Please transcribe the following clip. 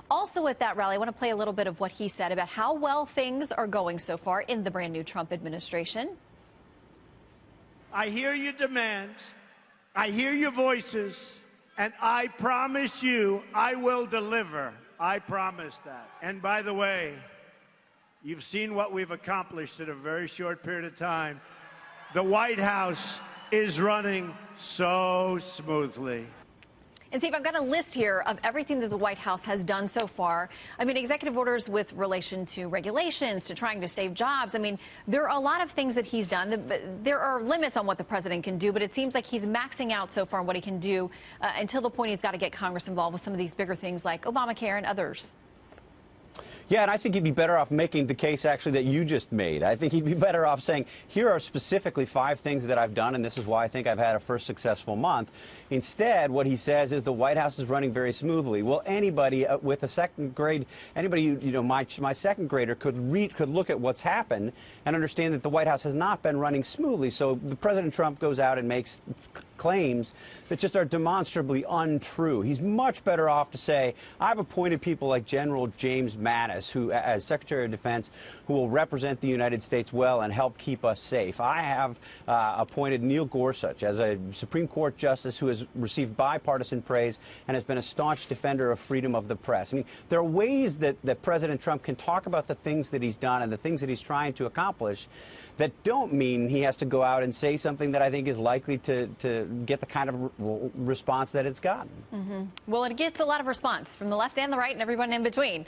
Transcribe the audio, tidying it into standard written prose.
Also at that rally, I want to play a little bit of what he said about how well things are going so far in the brand new Trump administration. I hear your demands, I hear your voices, and I promise you I will deliver. I promise that. And by the way, you've seen what we've accomplished in a very short period of time. The White House is running so smoothly. And Steve, I've got a list here of everything that the White House has done so far. I mean, executive orders with relation to regulations, to trying to save jobs. I mean, there are a lot of things that he's done. There are limits on what the president can do, but it seems like he's maxing out so far on what he can do until the point he's got to get Congress involved with some of these bigger things like Obamacare and others. Yeah, and I think he'd be better off making the case, actually, that you just made. I think he'd be better off saying, here are specifically 5 things that I've done, and this is why I think I've had a first successful month. Instead, what he says is the White House is running very smoothly. Well, anybody with a second grade, my second grader could look at what's happened and understand that the White House has not been running smoothly. So President Trump goes out and makes claims that just are demonstrably untrue. He's much better off to say, I've appointed people like General James Mattis, who, as Secretary of Defense, who will represent the United States well and help keep us safe. I have appointed Neil Gorsuch as a Supreme Court justice who has received bipartisan praise and has been a staunch defender of freedom of the press. I mean, there are ways that President Trump can talk about the things that he's done and the things that he's trying to accomplish that don't mean he has to go out and say something that I think is likely to get the kind of response that it's gotten. Well, it gets a lot of response from the left and the right and everyone in between.